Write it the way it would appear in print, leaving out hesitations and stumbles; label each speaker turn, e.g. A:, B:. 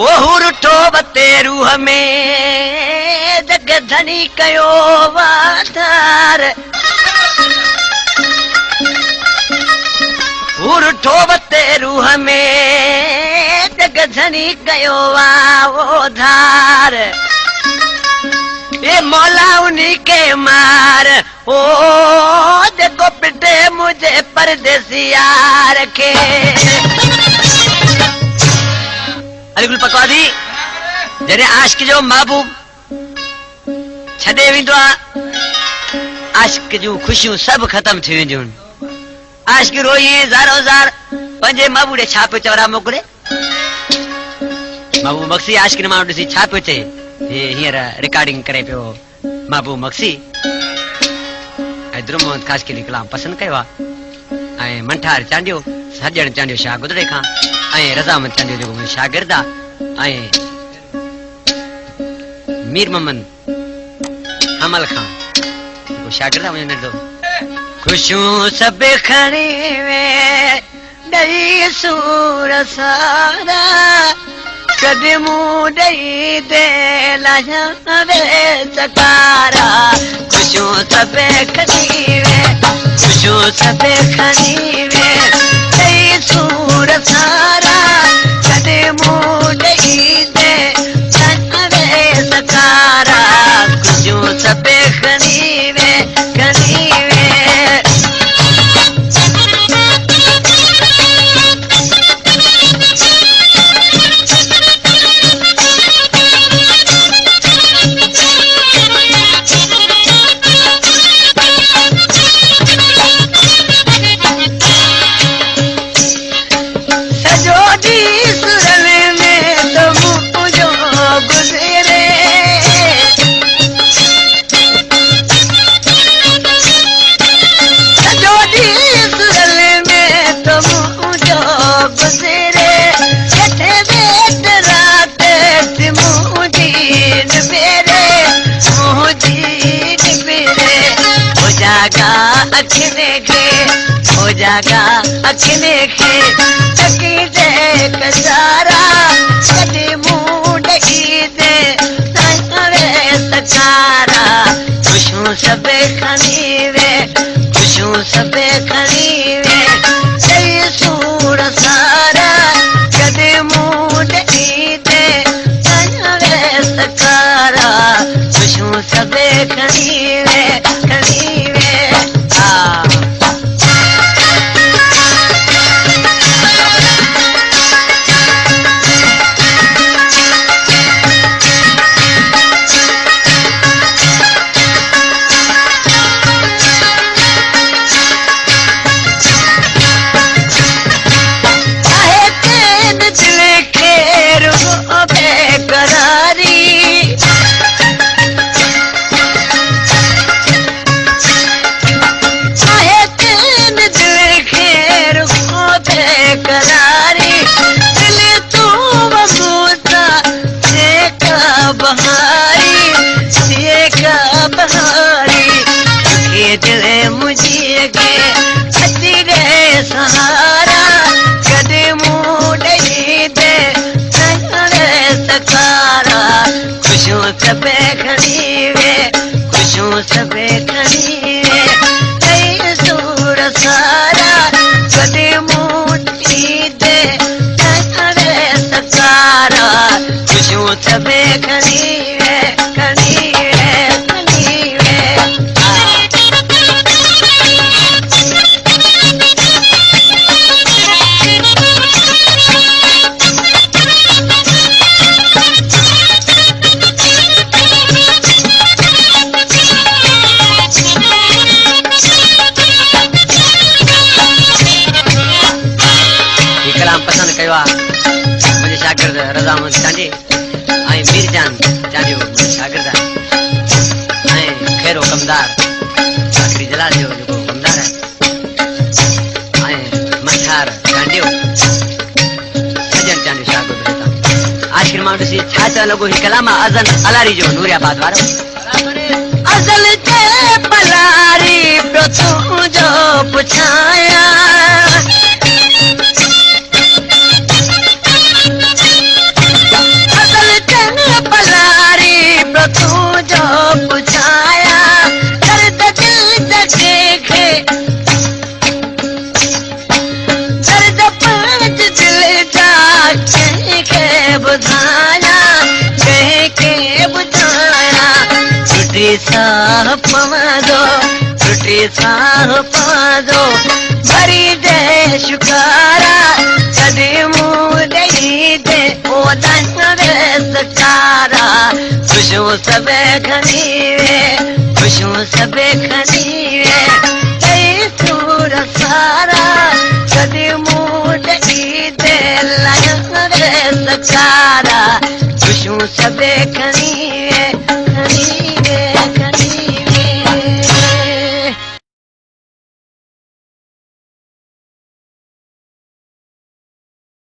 A: ओहु रुठो बते रूह में जग धनी कयो वाधार रुठो बते रूह में जग धनी कयो वो धार ये मौला उन्हीं के मार ओ देखो पिटे मुझे परदेसी यार के अलिकुल पकवादी जरे आशिक जो महबूब छदे विंदो आशिक जो खुशियों सब खत्म थी वेंदियूं आशिक रोई ज़ारो ज़ार पंजे महबूब ॾे छा पियो चवरा मोकिले महबूब मक्सी आशिक ने माण्हू ॾिसी छा पियो चए ये हींअर रिकॉर्डिंग करे पियो महबूब मक्सी हैदर मोहम्मद खास के कलाम पसंद कयो आहे मंठार चांडियो सजण चांडियो शाह गुदड़े खां रजामंद चांडियो जो मुंहिंजो शागिर्द आहे मीर मोहम्मद अमल खां जेको शागिर्द आहे मुंहिंजो नंढो खुशियूं सभु खणी वे ॾेई सूर सारा कदमूं ॾेई दे लाहे सकारा खुशियूं सभु खणी वे खुशियूं सभु खणी वे ॾेई सूर सारा कदमूं ॾेई दे लाहे सकारा खुशियूं सभु खणी वे खणी वे जागा अखने के तकी दे कसारा कदे मुंह ढकी दे तारे सकारा खुशू सब खनी वे खुशू सब खनी वे सही सूर सारा कदे मुंह ढकी दे तारे सकारा खुशू सब खनी वे मुझे शागिर्द रजामंद चांडी मीर जान चांडियो शागिर्द खैरो कमदार आखिरी जलाल जो कमदार है मंठार चांडियो सजन चांडियो शागिर्द आखिर मां ॾिसी छा त लॻो ही कलाम अज़न अलारी जो नूरियाबाद वारो अज़ल ते पलारी पियो तुंहिंजो पुछाया साह पवंदो टुटी साह पवंदो भरी दे शुकारा कदी मुंह ॾेई दे ओ दंगे सकारा खुशूं सबे खणी वे खुशूं सबे खणी वे कई सूर सारा कदी मुंह ॾेई दे लंगे सकारा खुशूं सबे खणी